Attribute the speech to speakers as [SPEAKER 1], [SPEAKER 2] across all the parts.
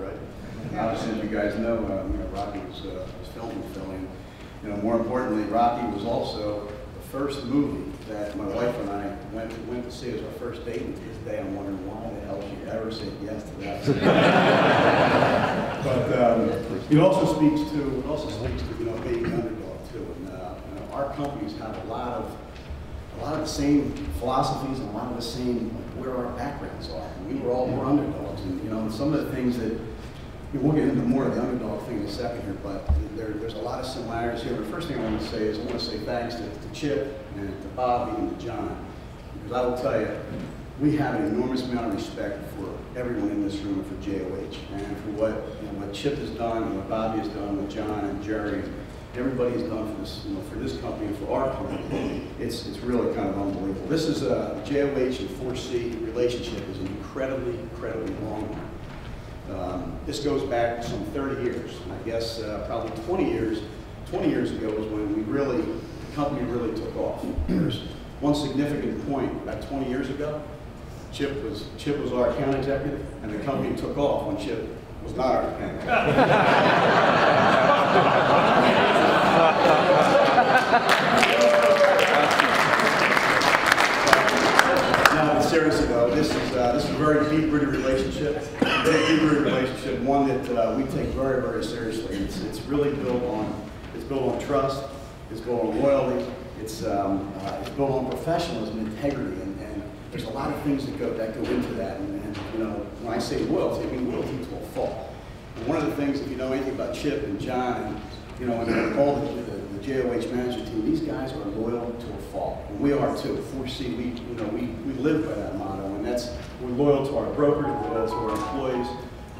[SPEAKER 1] right? Obviously, as you guys know, Rocky was filmed in Philly. More importantly, Rocky was also the first movie that my wife and I went to see as our first date. And to this day, I'm wondering why the hell she ever said yes to that. But it also speaks to being an underdog too. And our companies have a lot of the same philosophies and a lot of the same where our backgrounds are. And we were all more underdogs, and some of the things that we'll get into more of the underdog thing in a second here, but there's a lot of similarities here. The first thing I want to say is I want to say thanks to Chip and to Bobby and to John, because I will tell you, we have an enormous amount of respect for everyone in this room and for JOH, and for what Chip has done and what Bobby has done with John and Jerry. Everybody has done for this company and for our company. It's really kind of unbelievable. This is a JOH and 4C relationship is an incredibly long one. This goes back some 30 years. I guess probably 20 years ago was when the company really took off. There's one significant point. About 20 years ago, Chip was our account executive, and the company took off when Chip was not our account executive. Now, seriously though, this is a very deep-rooted relationship. One that we take very, very seriously. It's really built on trust. It's built on loyalty. It's built on professionalism, integrity, and there's a lot of things that go into that. And when I say loyalty, I mean loyalty to a fault. And one of the things, if you know anything about Chip and John, and all the JOH management team, these guys are loyal to a fault, and we are too. 4C, we live by that motto, and we're loyal to our brokers, we're loyal to our employees,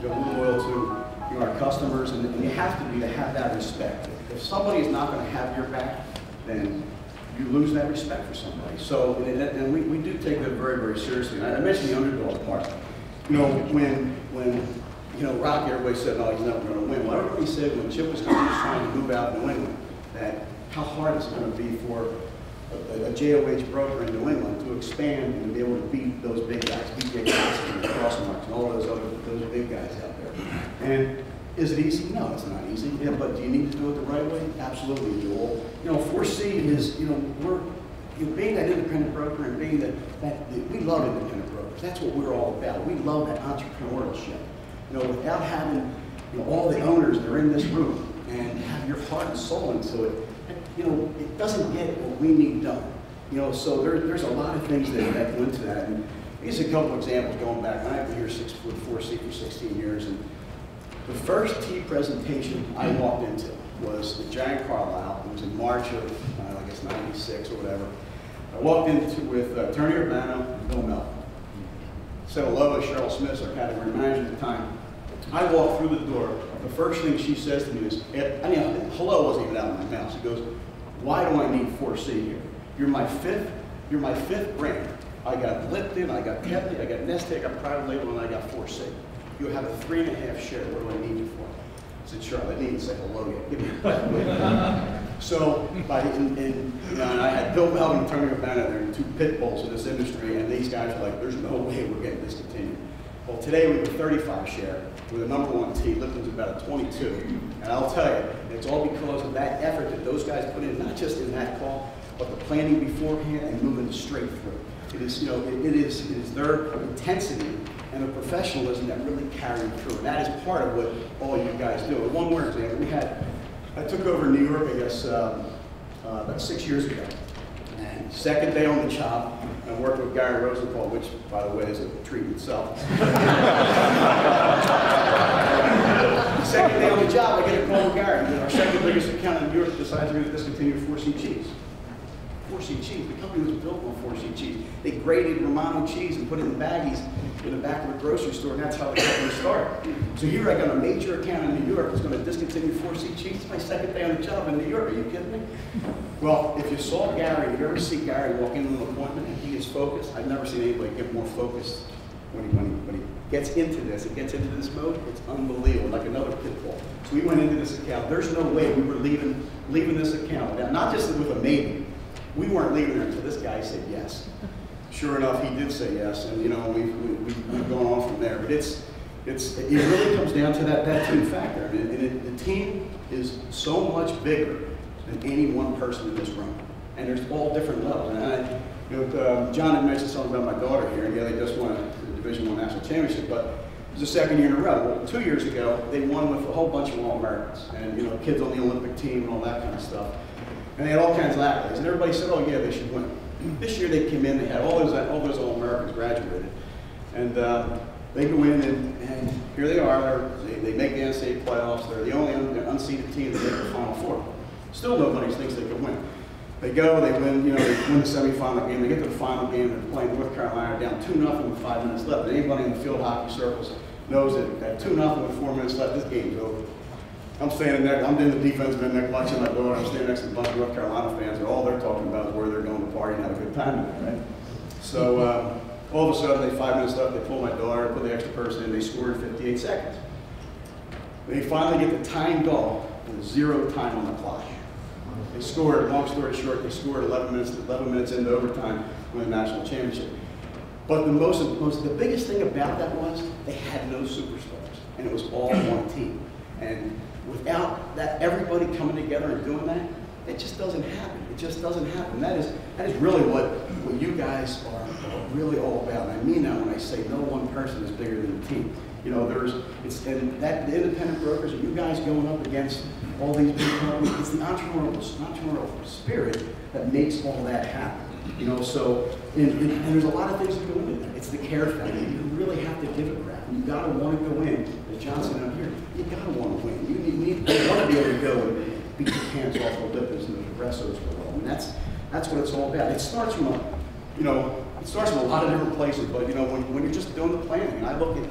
[SPEAKER 1] we're loyal to our customers, and you have to have that respect. If somebody is not going to have your back, then you lose that respect for somebody. So, and we do take that very, very seriously. And I mentioned the underdog part. When Rocky, everybody said, no, he's never going to win. Well, everybody said when Chip was trying to move out in New England, that how hard is it going to be for a JOH broker in New England to expand and be able to beat those big guys, beat Jake Johnson and Crossmarks and all those big guys out there. And is it easy? No, it's not easy. Yeah, but do you need to do it the right way? Absolutely, you do. 4C is, we're being that independent broker and being that we love independent brokers. That's what we're all about. We love that entrepreneurship. Without having all the owners that are in this room and have your heart and soul into it, it doesn't get what we need done. So there's a lot of things that go into that. And here's a couple examples going back. I've been here 4C for 16 years, and the first tea presentation I walked into was the Giant Carlisle. It was in March of, I guess, 96 or whatever. I walked into with Tony Urbano and Bill Melton. Said hello to Cheryl Smith, our category manager at the time. I walked through the door. The first thing she says to me is, hello wasn't even out of my mouth. She goes, why do I need 4C here? You're my fifth brand. I got Lipton, I got Ketley, I got Nestle, I got Private Label, and I got 4C. You have a 3.5 share. What do I need you for? I said, Charlotte, I need to say hello yet. Give me a breath. So, and I had Bill Melvin and Tony Urbano there, two pit bulls in this industry, and these guys were like, there's no way we're getting discontinued. Well, today we have a 35 share with a #1 tea. Lipton's about a 22. And I'll tell you, it's all because of that effort that those guys put in, not just in that call, but the planning beforehand and moving straight through. It is their intensity and the professionalism that really carried through. And that is part of what all you guys do. And one more example, I took over New York, I guess, about 6 years ago. And second day on the job, I worked with Gary Rosenthal, which, by the way, is a treat itself. Second day on the job, I get a call from Gary. Our second biggest account in New York decides we're going to discontinue 4C cheese. 4C cheese. The company was built on 4C cheese. They graded Romano cheese and put it in baggies in the back of a grocery store, and that's how the company started. So here I got a major account in New York that's going to discontinue 4C cheese. It's my second day on the job in New York. Are you kidding me? Well, if you saw Gary, if you ever see Gary walk into an appointment and he is focused, I've never seen anybody get more focused when he gets into this. It gets into this mode. It's unbelievable, like another pit bull. So we went into this account. There's no way we were leaving this account. Now, not just with a maybe. We weren't leaving there until this guy said yes. Sure enough, he did say yes, and we've gone on from there. But it's it really comes down to that team factor. And the team is so much bigger than any one person in this room. And there's all different levels. And John had mentioned something about my daughter here. Yeah, they just won the Division I National Championship, but it was the second year in a row. Well, 2 years ago, they won with a whole bunch of All-Americans and kids on the Olympic team and all that kind of stuff. And they had all kinds of accolades. And everybody said, oh yeah, they should win. This year they came in, they had all those All-Americans graduated. And they go in and here they are. They make the NCAA playoffs. They're the only unseeded team that make the Final Four. Still nobody thinks they can win. They go, they win, they win the semifinal game. They get to the final game. They're playing North Carolina down 2-0 with 5 minutes left. And anybody in the field hockey circles knows that at 2-0 with 4 minutes left, this game's over. I'm standing there. I'm in the defensive end there watching my daughter. I'm standing next to a bunch of North Carolina fans, and all they're talking about is where they're going to party and have a good time tonight, right? So all of a sudden, they 5 minutes left. They pull my daughter, put the extra person in. They score in 58 seconds. They finally get the time goal with 0 time on the clock. They scored, long story short, they scored 11 minutes into overtime, win the national championship. But the biggest thing about that was they had no superstars, and it was all one team. And without that, everybody coming together and doing that, it just doesn't happen. It just doesn't happen. That is really what you guys are really all about. And I mean that when I say no one person is bigger than the team. The independent brokers and you guys going up against all these big companies, it's the entrepreneurial spirit that makes all that happen. So and there's a lot of things that go into that. It's the care factor. You really have to give it crap. You got to want to go in. As Johnson out here, you got to want to win. You want to be able to go and beat your pants off the Lippers and the Progressos for a while. And that's what it's all about. It starts from it starts from a lot of different places. But when you're just doing the planning, and I look at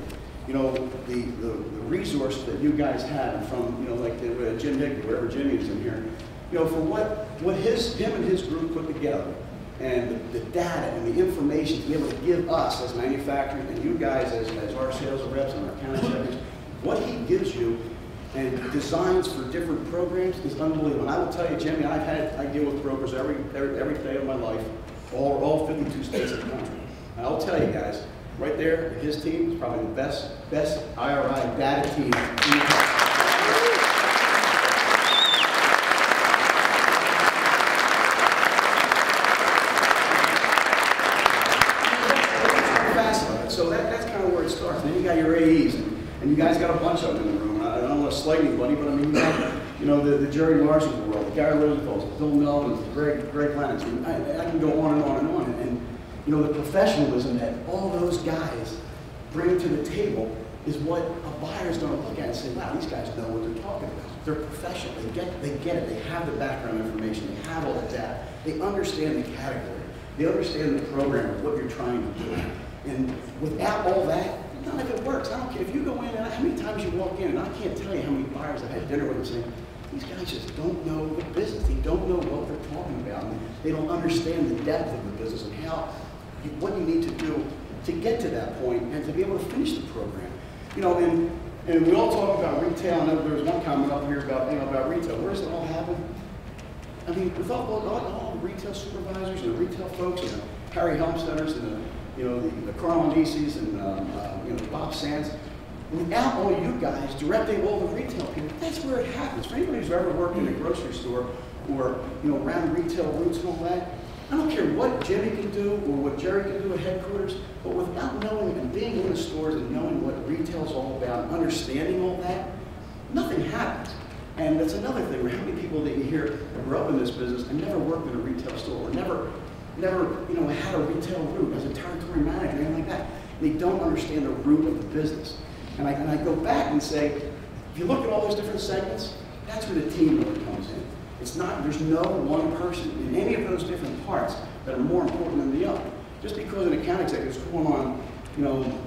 [SPEAKER 1] the resource that you guys have from like Jim Higley, wherever Jimmy is in here, for what him and his group put together, and the data and the information to be able to give us as manufacturers and you guys as our sales reps and our account executives, what he gives you and designs for different programs is unbelievable. And I will tell you, Jimmy, I deal with brokers every day of my life, all 52 states of the country. And I'll tell you guys, right there, his team is probably the best IRI data team in the country. So that's kind of where it starts. Then you got your AEs, and you guys got a bunch of them in the room. I don't want to slight anybody, but I mean, you got, the Jerry Larsons of the world, the Gary Roosevelts, Bill Melvins, Greg Lennox. I can go on and on and on. And the professionalism that all those guys bring to the table is what a buyer's going to look at and say, wow, these guys know what they're talking about. They're professional. They get it. They have the background information. They have all the data. They understand the category. They understand the program, what you're trying to do. And without all that, none of it works. I don't care if you go in, and how many times you walk in, and I can't tell you how many buyers I've had dinner with and saying, these guys just don't know the business. They don't know what they're talking about. And they don't understand the depth of the business and what you need to do to get to that point and to be able to finish the program. And we all talk about retail. I know there was one comment up here about retail. Where does it all happen? I mean, with all the retail supervisors and the retail folks and the Harry Helmsteaders and the Carl Ondisis and Bob Sands, without all you guys directing all the retail people, that's where it happens. For anybody who's ever worked in a grocery store or around retail routes and all that, I don't care what Jimmy can do or what Jerry can do at headquarters, but without knowing and being in the stores and knowing what retail's all about and understanding all that, nothing happens. And that's another thing, where how many people that you hear that grew up in this business and never worked in a retail store or never had a retail route as a territory manager, anything like that. They don't understand the root of the business. And I go back and say, if you look at all those different segments, that's where the team really comes in. There's no one person in any of those different parts that are more important than the other. Just because an account executive is going on,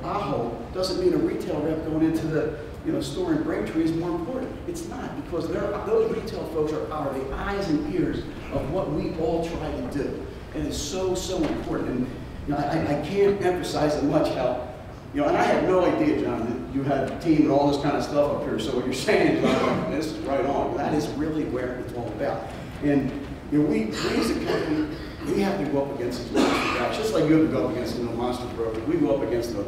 [SPEAKER 1] Aho, doesn't mean a retail rep going into the store in Braintree is more important. It's not, because those retail folks are the eyes and ears of what we all try to do. And it's so, so important. And I can't emphasize it much how, and I had no idea, John, that you had a team and all this kind of stuff up here. So what you're saying is, this is right on. That is really where it's all about. And we as a company, we have to go up against these monster guys, just like you have to go up against monster brokers. We go up against the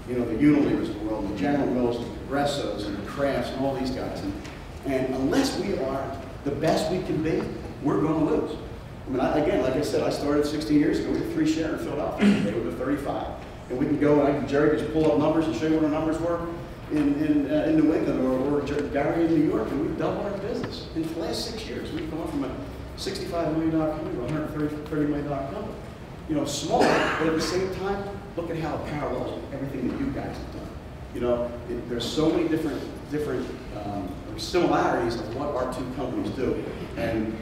[SPEAKER 1] you know, the Unilevers of the world, the General Mills, the Progressos, and the Crafts, and all these guys. And unless we are the best we can be, we're going to lose. I mean, again, like I said, I started 16 years ago. We had 3 share in Philadelphia. They were the 35. And we can go, and Jerry could just pull up numbers and show you what our numbers were in New England or Gary in New York, and we've doubled our business. In the last 6 years, we've gone from a $65 million company to a $130 million company. You know, small, but at the same time, look at how it parallels everything that you guys have done. You know, there's so many different similarities of what our 2 companies do, and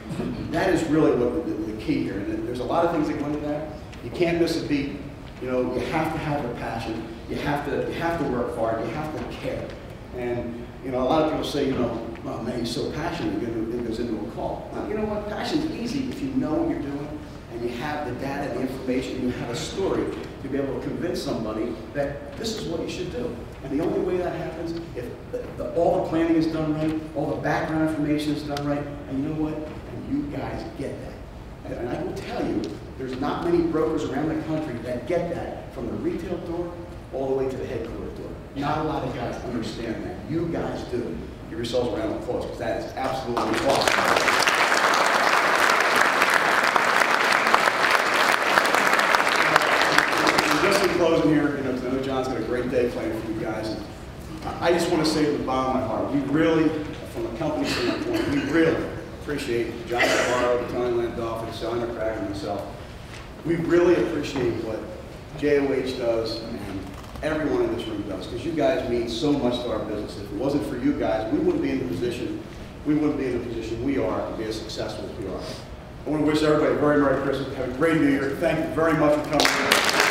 [SPEAKER 1] that is really what the key here. And there's a lot of things that go into that. You can't miss a beat. You know, you have to have a passion. You have to work hard. You have to care. And you know, a lot of people say, you know, well, man, he's so passionate, it goes into a call. Well, you know what? Passion's easy if you know what you're doing and you have the data, the information, you have a story to be able to convince somebody that this is what you should do. And the only way that happens, if all the planning is done right, all the background information is done right, and you know what? And you guys get that. And I will tell you, there's not many brokers around the country that get that from the retail door all the way to the headquarters door. Not a lot of guys understand that. You guys do. Give yourselves a round of applause, because that is absolutely awesome. Just in closing here, you know, 'cause I know John's got a great day planning for you guys. I just want to say from the bottom of my heart, we really, from a company standpoint, we really appreciate John Navarro, Tony Landolph, and Sally McCracken, and myself. We really appreciate what JOH does and everyone in this room does, because you guys mean so much to our business. If it wasn't for you guys, we wouldn't be in the position we are to be as successful as we are. I want to wish everybody a very Merry Christmas. Have a great New Year. Thank you very much for coming.